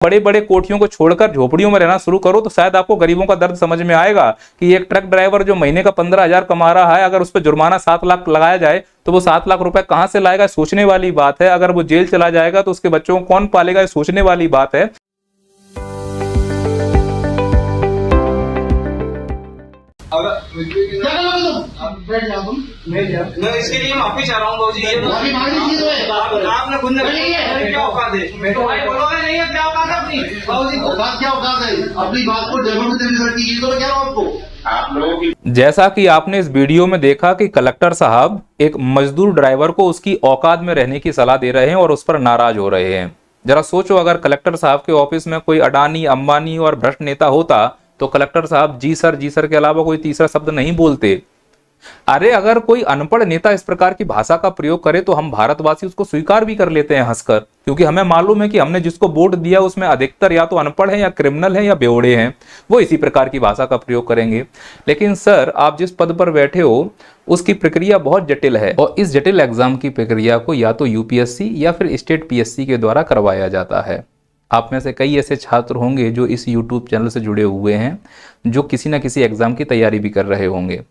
बड़े बड़े कोठियों को छोड़कर झोपड़ियों में रहना शुरू करो, तो शायद आपको गरीबों का दर्द समझ में आएगा कि एक ट्रक ड्राइवर जो महीने का 15,000 कमा रहा है, अगर उस पर जुर्माना 7 लाख लगाया जाए तो वो 7 लाख रुपए कहां से लाएगा, सोचने वाली बात है। अगर वो जेल चला जाएगा तो उसके बच्चों को कौन पालेगा, सोचने वाली बात है। मैं इसके लिए माफी चाह रहा हूँ बाबूजी। आपने खुद ने क्या औकात है, बोलोगे नहीं है क्या औकात है अपनी बाबूजी को, क्या औकात है अपनी बात को डेमोक्रेसी की, तो मैं कह रहा हूँ आपको। आप लोगों की जैसा कि आपने इस वीडियो में देखा कि कलेक्टर साहब एक मजदूर ड्राइवर को उसकी औकात में रहने की सलाह दे रहे हैं और उस पर नाराज हो रहे हैं। जरा सोचो, अगर कलेक्टर साहब के ऑफिस में कोई अडानी, अंबानी और भ्रष्ट नेता होता तो कलेक्टर साहब जी सर के अलावा कोई तीसरा शब्द नहीं बोलते। अरे अगर कोई अनपढ़ नेता इस प्रकार की भाषा का प्रयोग करे तो हम भारतवासी उसको स्वीकार भी कर लेते हैं हंसकर, क्योंकि हमें मालूम है कि हमने जिसको वोट दिया उसमें अधिकतर या तो अनपढ़ है या क्रिमिनल है या बेवड़े हैं, वो इसी प्रकार की भाषा का प्रयोग करेंगे। लेकिन सर, आप जिस पद पर बैठे हो उसकी प्रक्रिया बहुत जटिल है और इस जटिल एग्जाम की प्रक्रिया को या तो यूपीएससी या फिर स्टेट पीएससी के द्वारा करवाया जाता है। आप में से कई ऐसे छात्र होंगे जो इस यूट्यूब चैनल से जुड़े हुए हैं, जो किसी न किसी एग्जाम की तैयारी भी कर रहे होंगे,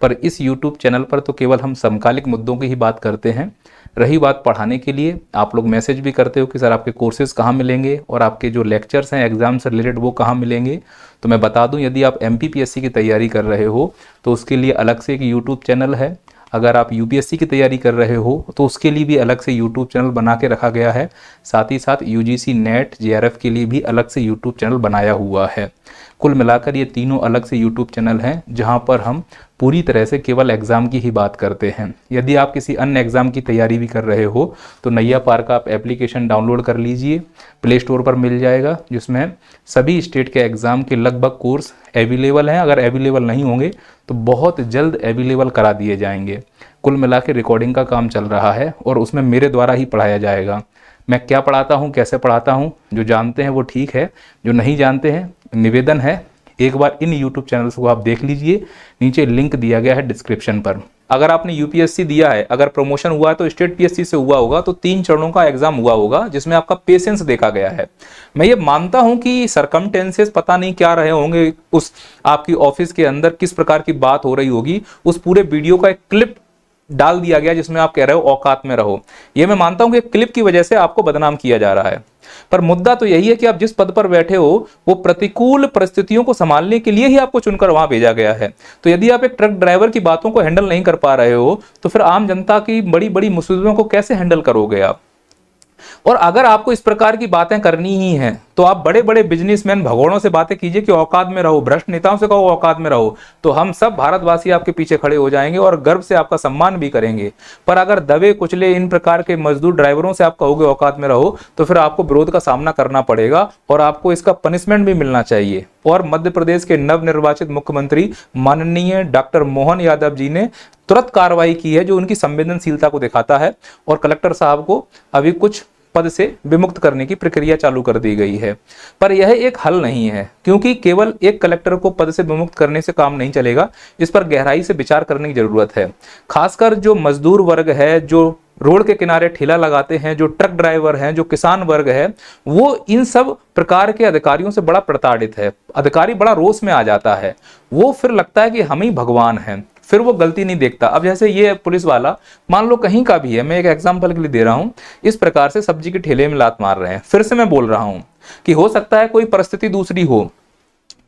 पर इस यूट्यूब चैनल पर तो केवल हम समकालिक मुद्दों की ही बात करते हैं। रही बात पढ़ाने के लिए, आप लोग मैसेज भी करते हो कि सर आपके कोर्सेज कहाँ मिलेंगे और आपके जो लेक्चर्स हैं एग्जाम से रिलेटेड वो कहाँ मिलेंगे। तो मैं बता दूं, यदि आप एमपीपीएससी की तैयारी कर रहे हो तो उसके लिए अलग से एक यूट्यूब चैनल है। अगर आप यूपीएससी की तैयारी कर रहे हो तो उसके लिए भी अलग से यूट्यूब चैनल बना के रखा गया है। साथ ही साथ यूजीसी नेट जेआरएफ के लिए भी अलग से यूट्यूब चैनल बनाया हुआ है। कुल मिलाकर ये तीनों अलग से यूट्यूब चैनल हैं जहां पर हम पूरी तरह से केवल एग्ज़ाम की ही बात करते हैं। यदि आप किसी अन्य एग्ज़ाम की तैयारी भी कर रहे हो तो नैया पार का आप एप्लीकेशन डाउनलोड कर लीजिए, प्ले स्टोर पर मिल जाएगा, जिसमें सभी स्टेट के एग्ज़ाम के लगभग कोर्स अवेलेबल हैं। अगर अवेलेबल नहीं होंगे तो बहुत जल्द अवेलेबल करा दिए जाएंगे। कुल मिला के रिकॉर्डिंग का काम चल रहा है और उसमें मेरे द्वारा ही पढ़ाया जाएगा। मैं क्या पढ़ाता हूँ, कैसे पढ़ाता हूँ, जो जानते हैं वो ठीक है, जो नहीं जानते हैं निवेदन है एक बार इन YouTube चैनल्स को आप देख लीजिए, नीचे लिंक दिया गया है डिस्क्रिप्शन पर। अगर आपने यूपीएससी दिया है, अगर प्रमोशन हुआ है तो स्टेट पीएससी से हुआ होगा, तो 3 चरणों का एग्जाम हुआ होगा जिसमें आपका पेशेंस देखा गया है। मैं ये मानता हूं कि सरकमटेंसेस पता नहीं क्या रहे होंगे, उस आपकी ऑफिस के अंदर किस प्रकार की बात हो रही होगी, उस पूरे वीडियो का एक क्लिप डाल दिया गया जिसमें आप कह रहे हो औकात में रहो। ये मैं मानता हूं कि क्लिप की वजह से आपको बदनाम किया जा रहा है, पर मुद्दा तो यही है कि आप जिस पद पर बैठे हो वो प्रतिकूल परिस्थितियों को संभालने के लिए ही आपको चुनकर वहां भेजा गया है। तो यदि आप एक ट्रक ड्राइवर की बातों को हैंडल नहीं कर पा रहे हो तो फिर आम जनता की बड़ी बड़ी मुसीबतों को कैसे हैंडल करोगे आप। और अगर आपको इस प्रकार की बातें करनी ही हैं तो आप बड़े बड़े बिजनेसमैन भगोड़ों से बातें कीजिए कि औकात में रहो, भ्रष्ट नेताओं से कहो औकात में रहो, तो हम सब भारतवासी आपके पीछे खड़े हो जाएंगे और गर्व से आपका सम्मान भी करेंगे। पर अगर दबे कुचले इन प्रकार के मजदूर ड्राइवरों से आप कहोगे औकात में रहो तो फिर आपको विरोध का सामना करना पड़ेगा और आपको इसका पनिशमेंट भी मिलना चाहिए। और मध्य प्रदेश के नवनिर्वाचित मुख्यमंत्री माननीय डॉक्टर मोहन यादव जी ने तुरंत कार्रवाई की है, जो उनकी संवेदनशीलता को दिखाता है, और कलेक्टर साहब को अभी कुछ पद से विमुक्त करने की प्रक्रिया चालू कर दी गई है। पर यह एक हल नहीं है, क्योंकि केवल एक कलेक्टर को पद से विमुक्त करने से काम नहीं चलेगा, इस पर गहराई से विचार करने की जरूरत है। खासकर जो मजदूर वर्ग है, जो रोड के किनारे ठेला लगाते हैं, जो ट्रक ड्राइवर हैं, जो किसान वर्ग है, वो इन सब प्रकार के अधिकारियों से बड़ा प्रताड़ित है। अधिकारी बड़ा रोष में आ जाता है, वो फिर लगता है कि हम ही भगवान हैं, फिर वो गलती नहीं देखता। अब जैसे ये पुलिस वाला मान लो कहीं का भी है, मैं एक एग्जांपल के लिए दे रहा हूं, इस प्रकार से सब्जी के ठेले में लात मार रहे हैं। फिर से मैं बोल रहा हूं कि हो सकता है कोई परिस्थिति दूसरी हो,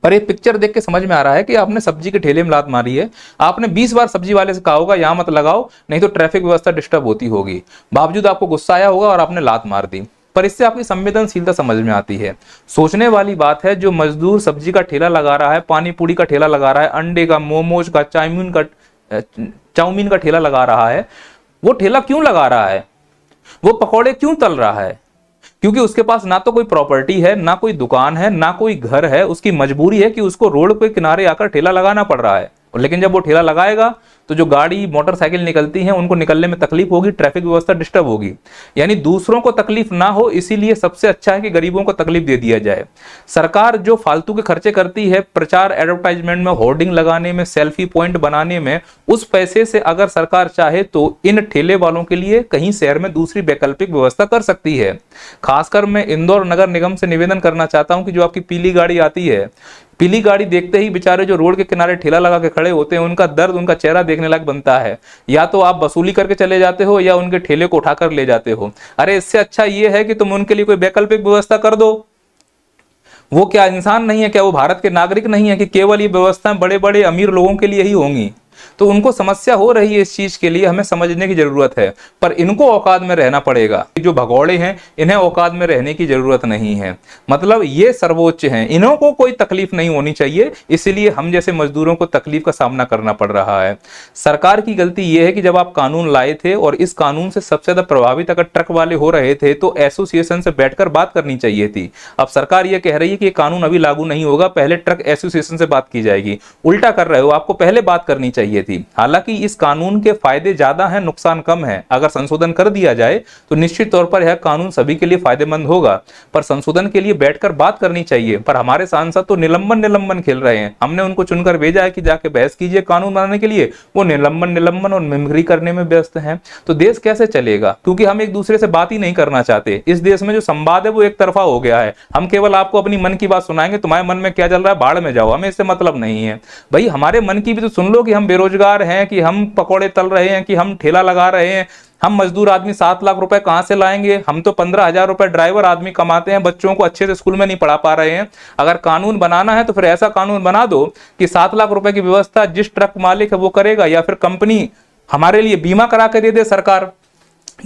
पर ये पिक्चर देख के समझ में आ रहा है कि आपने सब्जी के ठेले में लात मारी है। आपने 20 बार सब्जी वाले से कहा होगा यहां मत लगाओ नहीं तो ट्रैफिक व्यवस्था डिस्टर्ब होती होगी, बावजूद आपको गुस्सा आया होगा और आपने लात मार दी। पर इससे आपकी संवेदनशीलता समझ में आती है। सोचने वाली बात है, जो मजदूर सब्जी का ठेला लगा रहा है, पानी पूरी का ठेला लगा रहा है, अंडे का, मोमोज का, चाउमीन का ठेला लगा रहा है, वो ठेला क्यों लगा रहा है, वो पकौड़े क्यों तल रहा है? क्योंकि उसके पास ना तो कोई प्रॉपर्टी है, ना कोई दुकान है, ना कोई घर है, उसकी मजबूरी है कि उसको रोड पे किनारे आकर ठेला लगाना पड़ रहा है। लेकिन जब वो ठेला लगाएगा तो जो गाड़ी मोटरसाइकिल निकलती हैं उनको निकलने में तकलीफ होगी, ट्रैफिक व्यवस्था डिस्टर्ब होगी। यानी दूसरों को तकलीफ ना हो, इसीलिए सबसे अच्छा है कि गरीबों को तकलीफ दे दिया जाए। सरकार जो फालतू के खर्चे करती है प्रचार एडवर्टाइजमेंट में, होर्डिंग लगाने में, सेल्फी पॉइंट बनाने में, उस पैसे से अगर सरकार चाहे तो इन ठेले वालों के लिए कहीं शहर में दूसरी वैकल्पिक व्यवस्था कर सकती है। खासकर मैं इंदौर नगर निगम से निवेदन करना चाहता हूं कि जो आपकी पीली गाड़ी आती है, पीली गाड़ी देखते ही बेचारे जो रोड के किनारे ठेला लगा के खड़े होते हैं उनका दर्द, उनका चेहरा देखने लायक बनता है। या तो आप वसूली करके चले जाते हो या उनके ठेले को उठाकर ले जाते हो। अरे इससे अच्छा ये है कि तुम उनके लिए कोई वैकल्पिक व्यवस्था कर दो। वो क्या इंसान नहीं है क्या? वो भारत के नागरिक नहीं है कि केवल ये व्यवस्थाएं बड़े बड़े अमीर लोगों के लिए ही होंगी? तो उनको समस्या हो रही है इस चीज के लिए, हमें समझने की जरूरत है। पर इनको औकात में रहना पड़ेगा। जो भगौड़े हैं इन्हें औकात में रहने की जरूरत नहीं है। मतलब ये सर्वोच्च हैं, इन्हों को कोई तकलीफ नहीं होनी चाहिए, इसलिए हम जैसे मजदूरों को तकलीफ का सामना करना पड़ रहा है। सरकार की गलती यह है कि जब आप कानून लाए थे और इस कानून से सबसे ज्यादा प्रभावित अगर ट्रक वाले हो रहे थे तो एसोसिएशन से बैठकर बात करनी चाहिए थी। अब सरकार यह कह रही है कि कानून अभी लागू नहीं होगा, पहले ट्रक एसोसिएशन से बात की जाएगी। उल्टा कर रहे हो, आपको पहले बात करनी चाहिए थी। हालांकि इस कानून के फायदे ज्यादा हैं, नुकसान कम है। अगर संशोधन कर दिया जाए तो निश्चित तौर पर यह कानून सभी के लिए फायदेमंद होगा, पर संशोधन के लिए बैठकर बात करनी चाहिए। पर हमारे सांसद तो निलंबन खेल रहे हैं। हमने उनको चुनकर भेजा है कि जाके बहस कीजिए कानून बनाने के लिए, वो निलंबन और मिमिक्री करने में व्यस्त हैं। तो देश कैसे चलेगा? क्योंकि हम एक दूसरे से बात ही नहीं करना चाहते। इस देश में जो संवाद है वो एक तरफा हो गया है। हम केवल आपको अपनी मन की बात सुनाएंगे, तुम्हारे मन में क्या चल रहा है बाढ़ में जाओ, हमें इससे मतलब नहीं है। भाई हमारे मन की भी तो सुन लो कि हम बेरोजगार हैं, कि हम पकौड़े तल रहे हैं, कि हम ठेला लगा रहे हैं। हम मजदूर आदमी 7 लाख रुपए कहां से लाएंगे? हम तो 15,000 रुपए ड्राइवर आदमी कमाते हैं, बच्चों को अच्छे से स्कूल में नहीं पढ़ा पा रहे हैं। अगर कानून बनाना है तो फिर ऐसा कानून बना दो कि 7 लाख रुपए की व्यवस्था जिस ट्रक मालिक है वो करेगा, या फिर कंपनी हमारे लिए बीमा करा के दे दे सरकार।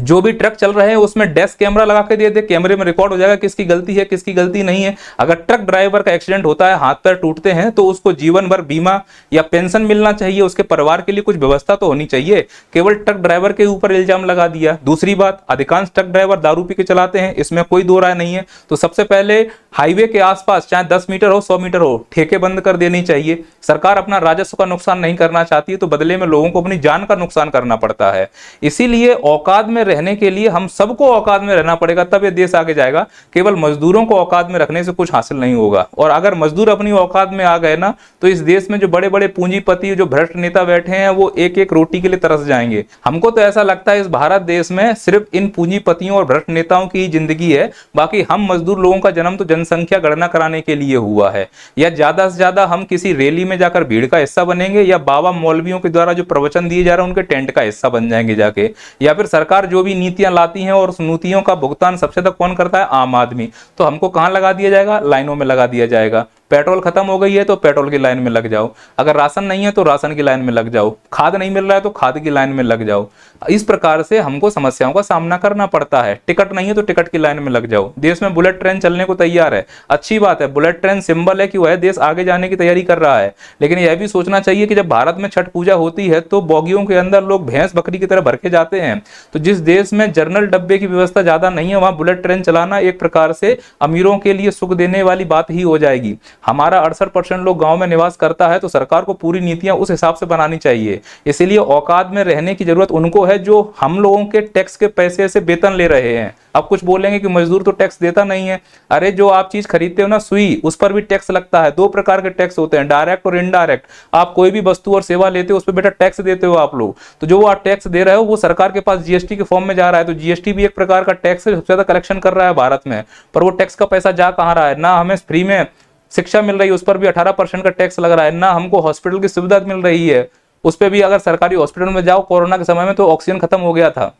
जो भी ट्रक चल रहे हैं उसमें डेस्क कैमरा लगा के दे दे, कैमरे में रिकॉर्ड हो जाएगा किसकी गलती है किसकी गलती नहीं है। अगर ट्रक ड्राइवर का एक्सीडेंट होता है, हाथ पैर टूटते हैं, तो उसको जीवन भर बीमा या पेंशन मिलना चाहिए। उसके परिवार के लिए कुछ व्यवस्था तो होनी चाहिए। केवल ट्रक ड्राइवर के ऊपर इल्जाम लगा दिया। दूसरी बात, अधिकांश ट्रक ड्राइवर दारू पी के चलाते हैं, इसमें कोई दो राय नहीं है। तो सबसे पहले हाईवे के आसपास चाहे 10 मीटर हो 100 मीटर हो, ठेके बंद कर देनी चाहिए। सरकार अपना राजस्व का नुकसान नहीं करना चाहती है तो बदले में लोगों को अपनी जान का नुकसान करना पड़ता है। इसीलिए औकात में रहने के लिए हम सबको औकात में रहना पड़ेगा, तब ये देश आगे जाएगा। केवल मजदूरों को औकात में रखने से कुछ हासिल नहीं होगा। और अगर मजदूर अपनी औकात में आ गए ना तो इस देश में जो बड़े बड़े पूंजीपति जो भ्रष्ट नेता बैठे हैं वो एक एक रोटी के लिए तरस जाएंगे। हमको तो ऐसा लगता है इस भारत देश में सिर्फ इन पूंजीपतियों और भ्रष्ट नेताओं की ही जिंदगी है। बाकी हम मजदूर लोगों का जन्म तो जनसंख्या गणना कराने के लिए हुआ है। या ज्यादा से ज्यादा हम किसी रैली में जाकर भीड़ का हिस्सा बनेंगे, या बाबा मौलवियों के द्वारा जो प्रवचन दिए जा रहे हैं उनके टेंट का हिस्सा बन जाएंगे जाके। या फिर सरकार जो भी नीतियां लाती हैं और उस नीतियों का भुगतान सबसे ज्यादा कौन करता है? आम आदमी। तो हमको कहां लगा दिया जाएगा? लाइनों में लगा दिया जाएगा। पेट्रोल खत्म हो गई है तो पेट्रोल की लाइन में लग जाओ, अगर राशन नहीं है तो राशन की लाइन में लग जाओ, खाद नहीं मिल रहा है तो खाद की लाइन में लग जाओ। इस प्रकार से हमको समस्याओं का सामना करना पड़ता है। टिकट नहीं है तो टिकट की लाइन में लग जाओ। देश में बुलेट ट्रेन चलने को तैयार है, अच्छी बात है। बुलेट ट्रेन सिंबल है कि वह देश आगे जाने की तैयारी कर रहा है। लेकिन यह भी सोचना चाहिए कि जब भारत में छठ पूजा होती है तो बोगियों के अंदर लोग भैंस बकरी की तरह भर के जाते हैं। तो जिस देश में जर्नल डब्बे की व्यवस्था ज्यादा नहीं है वहां बुलेट ट्रेन चलाना एक प्रकार से अमीरों के लिए सुख देने वाली बात ही हो जाएगी। हमारा 68% लोग गांव में निवास करता है तो सरकार को पूरी नीतियां उस हिसाब से बनानी चाहिए। इसीलिए औकात में रहने की जरूरत उनको है जो हम लोगों के टैक्स के पैसे से वेतन ले रहे हैं। अब कुछ बोलेंगे कि मजदूर तो टैक्स देता नहीं है। अरे जो आप चीज खरीदते हो ना, सुई, उस पर भी टैक्स लगता है। 2 प्रकार के टैक्स होते हैं, डायरेक्ट और इनडायरेक्ट। आप कोई भी वस्तु और सेवा लेते हो उस पर बेटा टैक्स देते हो आप लोग। तो जो आप टैक्स दे रहे हो वो सरकार के पास जीएसटी के फॉर्म में जा रहा है। तो जीएसटी भी एक प्रकार का टैक्स है, सबसे ज्यादा कलेक्शन कर रहा है भारत में। पर वो टैक्स का पैसा जा कहां रहा है? ना हमें फ्री में शिक्षा मिल रही है, उस पर भी 18% का टैक्स लग रहा है। ना हमको हॉस्पिटल की सुविधा मिल रही है, उस पर भी अगर सरकारी हॉस्पिटल में जाओ, कोरोना के समय में तो ऑक्सीजन खत्म हो गया था।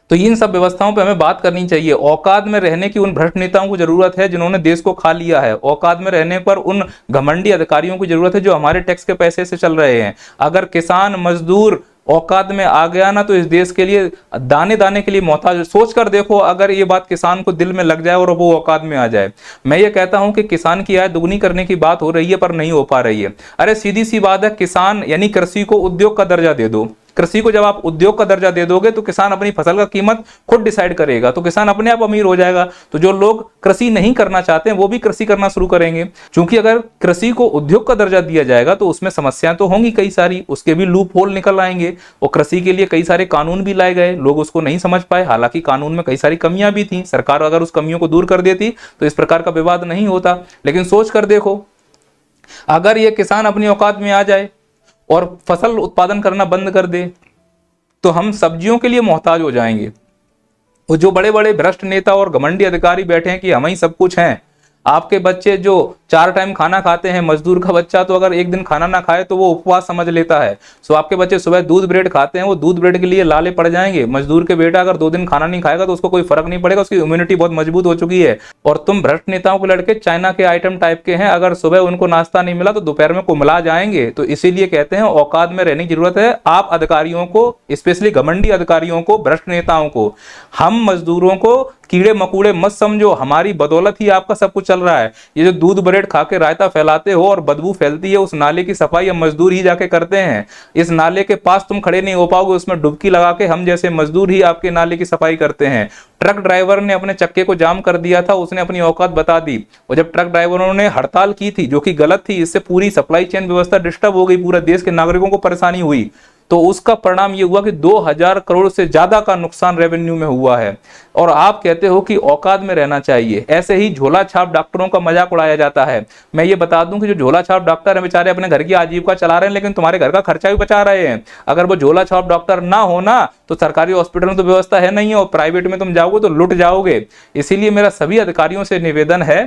तो इन सब व्यवस्थाओं पे हमें बात करनी चाहिए। औकात में रहने की उन भ्रष्ट नेताओं को जरूरत है जिन्होंने देश को खा लिया है। औकात में रहने पर उन घमंडी अधिकारियों की जरूरत है जो हमारे टैक्स के पैसे से चल रहे हैं। अगर किसान मजदूर औकात में आ गया ना तो इस देश के लिए दाने दाने के लिए मोहताज। सोच कर देखो, अगर ये बात किसान को दिल में लग जाए और वो औकात में आ जाए। मैं ये कहता हूं कि किसान की आय दुगनी करने की बात हो रही है पर नहीं हो पा रही है। अरे सीधी सी बात है, किसान यानी कृषि को उद्योग का दर्जा दे दो। कृषि को जब आप उद्योग का दर्जा दे दोगे तो किसान अपनी फसल का कीमत खुद डिसाइड करेगा, तो किसान अपने आप अमीर हो जाएगा। तो जो लोग कृषि नहीं करना चाहते हैं वो भी कृषि करना शुरू करेंगे, क्योंकि अगर कृषि को उद्योग का दर्जा दिया जाएगा तो उसमें समस्याएं तो होंगी कई सारी, उसके भी लूप होल निकल आएंगे। और कृषि के लिए कई सारे कानून भी लाए गए, लोग उसको नहीं समझ पाए, हालांकि कानून में कई सारी कमियां भी थी। सरकार अगर उस कमियों को दूर कर देती तो इस प्रकार का विवाद नहीं होता। लेकिन सोच कर देखो, अगर ये किसान अपनी औकात में आ जाए और फसल उत्पादन करना बंद कर दे तो हम सब्जियों के लिए मोहताज हो जाएंगे। वो जो बड़े बड़े भ्रष्ट नेता और घमंडी अधिकारी बैठे हैं कि हम ही सब कुछ हैं, आपके बच्चे जो 4 टाइम खाना खाते हैं, मजदूर का बच्चा तो अगर एक दिन खाना ना खाए तो वो उपवास समझ लेता है। सो आपके बच्चे सुबह दूध ब्रेड खाते हैं, वो दूध ब्रेड के लिए लाले पड़ जाएंगे। मजदूर के बेटा अगर 2 दिन खाना नहीं खाएगा तो उसको कोई फर्क नहीं पड़ेगा, उसकी इम्यूनिटी बहुत मजबूत हो चुकी है। और तुम भ्रष्ट नेताओं के लड़के चाइना के आइटम टाइप के हैं, अगर सुबह उनको नाश्ता नहीं मिला तो दोपहर में कुमला जाएंगे। तो इसीलिए कहते हैं औकात में रहने की जरूरत है। आप अधिकारियों को, स्पेशली घमंडी अधिकारियों को, भ्रष्ट नेताओं को, हम मजदूरों को कीड़े मकोड़े मत समझो, हमारी बदौलत ही आपका सब कुछ चल रहा है। ये जो दूध ब्रेड खा के रायता फैलाते हो और बदबू फैलती है, उस नाले की सफाई हम मजदूर ही जाके करते हैं। इस नाले के पास तुम खड़े नहीं हो पाओगे, उसमें डुबकी लगा के हम जैसे मजदूर ही आपके नाले की सफाई करते हैं। ट्रक ड्राइवर ने अपने चक्के को जाम कर दिया था, उसने अपनी औकात बता दी। और जब ट्रक ड्राइवरों ने हड़ताल की थी जो कि गलत थी, इससे पूरी सप्लाई चेन व्यवस्था डिस्टर्ब हो गई, पूरे देश के नागरिकों को परेशानी हुई, तो उसका परिणाम ये हुआ कि 2000 करोड़ से ज्यादा का नुकसान रेवेन्यू में हुआ है। और आप कहते हो कि औकात में रहना चाहिए। ऐसे ही झोला छाप डॉक्टरों का मजाक उड़ाया जाता है। मैं ये बता दूं कि जो झोला छाप डॉक्टर है बेचारे अपने घर की आजीविका चला रहे हैं, लेकिन तुम्हारे घर का खर्चा भी बचा रहे हैं। अगर वो झोला छाप डॉक्टर ना हो ना तो सरकारी हॉस्पिटल में तो व्यवस्था है नहीं है, और प्राइवेट में तुम जाओगे तो लुट जाओगे। इसीलिए मेरा सभी अधिकारियों से निवेदन है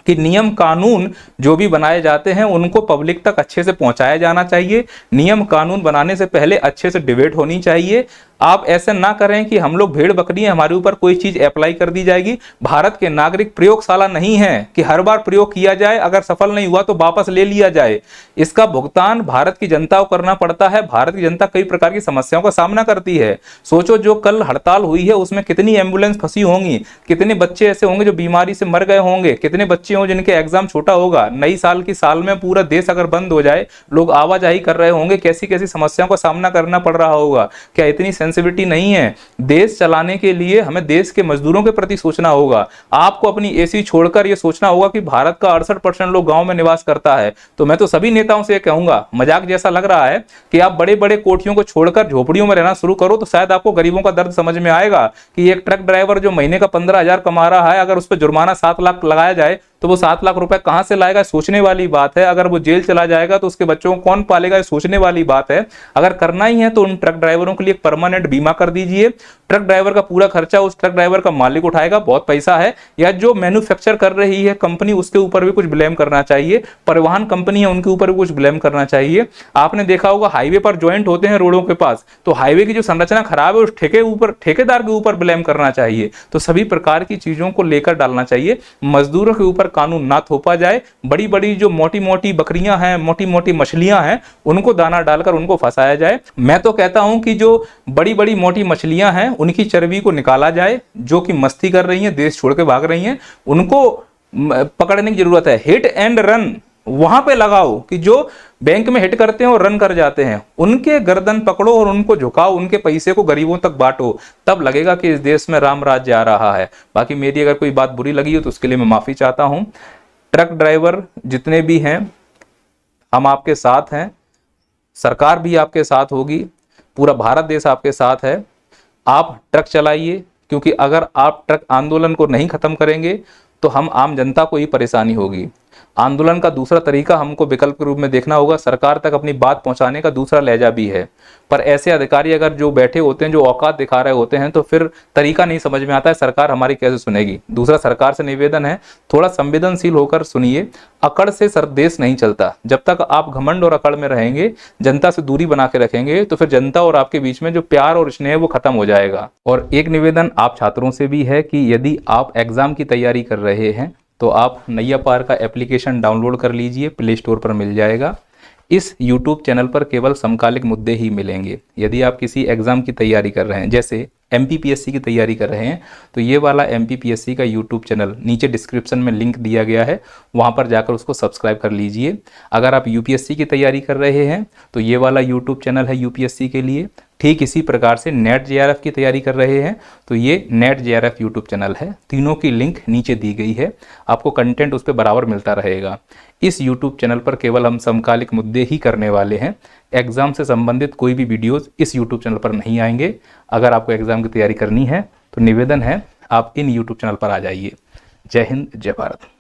कि नियम कानून जो भी बनाए जाते हैं उनको पब्लिक तक अच्छे से पहुंचाया जाना चाहिए। नियम कानून बनाने से पहले अच्छे से डिबेट होनी चाहिए। आप ऐसे ना करें कि हम लोग भेड़ बकरी हैं, हमारे ऊपर कोई चीज अप्लाई कर दी जाएगी। भारत के नागरिक प्रयोगशाला नहीं है कि हर बार प्रयोग किया जाए, अगर सफल नहीं हुआ तो वापस ले लिया जाए। इसका भुगतान भारत की जनता को करना पड़ता है। भारत की जनता कई प्रकार की समस्याओं का सामना करती है। सोचो जो कल हड़ताल हुई है उसमें कितनी एम्बुलेंस फंसी होंगी, कितने बच्चे ऐसे होंगे जो बीमारी से मर गए होंगे, कितने बच्चे हों जिनके एग्जाम छोटा होगा। नई साल की साल में पूरा देश अगर बंद हो जाए, लोग आवाजाही कर रहे होंगे, कैसी कैसी समस्याओं का सामना करना पड़ रहा होगा। क्या इतनी सेंसिटिविटी नहीं है? देश चलाने के लिए हमें देश के मजदूरों के प्रति सोचना होगा। आपको अपनी एसी छोड़कर यह सोचना होगा कि भारत का 68% लोग गांव में निवास करता है। तो मैं तो सभी नेताओं से कहूंगा, मजाक जैसा लग रहा है, कि आप बड़े बड़े कोठियों को छोड़कर झोपड़ियों में रहना शुरू करो, तो शायद आपको गरीबों का दर्द समझ में आएगा कि एक ट्रक ड्राइवर जो महीने का 15,000 कमा रहा है, अगर उस पर जुर्माना 7 लाख लगाया जाए तो वो 7 लाख रुपए कहां से लाएगा? सोचने वाली बात है। अगर वो जेल चला जाएगा तो उसके बच्चों को कौन पालेगा? सोचने वाली बात है। अगर करना ही है तो उन ट्रक ड्राइवरों के लिए परमानेंट बीमा कर दीजिए। ट्रक ड्राइवर का पूरा खर्चा उस ट्रक ड्राइवर का मालिक उठाएगा, बहुत पैसा है। या जो मैन्युफैक्चर कर रही है कंपनी, उसके ऊपर भी कुछ ब्लेम करना चाहिए। परिवहन कंपनी है, उनके ऊपर भी कुछ ब्लेम करना चाहिए। आपने देखा होगा हाईवे पर ज्वाइंट होते हैं रोडों के पास, तो हाईवे की जो संरचना खराब है उस ठेकेदार के ऊपर ब्लेम करना चाहिए। तो सभी प्रकार की चीजों को लेकर डालना चाहिए। मजदूरों के ऊपर कानून ना थोपा जाए। बड़ी बड़ी जो मोटी मोटी बकरियां हैं, मोटी मोटी मछलियां हैं, उनको दाना डालकर उनको फंसाया जाए। मैं तो कहता हूं कि जो बड़ी बड़ी मोटी मछलियां हैं उनकी चर्बी को निकाला जाए, जो कि मस्ती कर रही हैं, देश छोड़ के भाग रही हैं, उनको पकड़ने की जरूरत है। हिट एंड रन वहां पे लगाओ कि जो बैंक में हिट करते हैं और रन कर जाते हैं, उनके गर्दन पकड़ो और उनको झुकाओ, उनके पैसे को गरीबों तक बांटो, तब लगेगा कि इस देश में राम राज्य आ रहा है। बाकी मेरी अगर कोई बात बुरी लगी हो तो उसके लिए मैं माफी चाहता हूं। ट्रक ड्राइवर जितने भी हैं, हम आपके साथ हैं, सरकार भी आपके साथ होगी, पूरा भारत देश आपके साथ है। आप ट्रक चलाइए, क्योंकि अगर आप ट्रक आंदोलन को नहीं खत्म करेंगे तो हम आम जनता को ही परेशानी होगी। आंदोलन का दूसरा तरीका हमको विकल्प के रूप में देखना होगा। सरकार तक अपनी बात पहुंचाने का दूसरा लहजा भी है, पर ऐसे अधिकारी अगर जो बैठे होते हैं, जो औकात दिखा रहे होते हैं, तो फिर तरीका नहीं समझ में आता है सरकार हमारी कैसे सुनेगी। दूसरा, सरकार से निवेदन है, थोड़ा संवेदनशील होकर सुनिए। अकड़ से देश नहीं चलता। जब तक आप घमंड और अकड़ में रहेंगे, जनता से दूरी बना के रखेंगे, तो फिर जनता और आपके बीच में जो प्यार और स्नेह वो खत्म हो जाएगा। और एक निवेदन आप छात्रों से भी है कि यदि आप एग्जाम की तैयारी कर रहे हैं तो आप नैया पार का एप्लीकेशन डाउनलोड कर लीजिए, प्ले स्टोर पर मिल जाएगा। इस YouTube चैनल पर केवल समकालिक मुद्दे ही मिलेंगे। यदि आप किसी एग्जाम की तैयारी कर रहे हैं, जैसे MPPSC की तैयारी कर रहे हैं तो ये वाला MPPSC का यूट्यूब चैनल नीचे डिस्क्रिप्शन में लिंक दिया गया है, वहाँ पर जाकर उसको सब्सक्राइब कर लीजिए। अगर आप UPSC की तैयारी कर रहे हैं तो ये वाला यूट्यूब चैनल है UPSC के लिए। ठीक इसी प्रकार से नेट JRF की तैयारी कर रहे हैं तो ये नेट JRF यूट्यूब चैनल है। तीनों की लिंक नीचे दी गई है, आपको कंटेंट उस पर बराबर मिलता रहेगा। इस यूट्यूब चैनल पर केवल हम समकालिक मुद्दे ही करने वाले हैं, एग्ज़ाम से संबंधित कोई भी वीडियोज़ इस यूट्यूब चैनल पर नहीं आएंगे। अगर आपको एग्ज़ाम की तैयारी करनी है तो निवेदन है आप इन यूट्यूब चैनल पर आ जाइए। जय हिंद, जय भारत।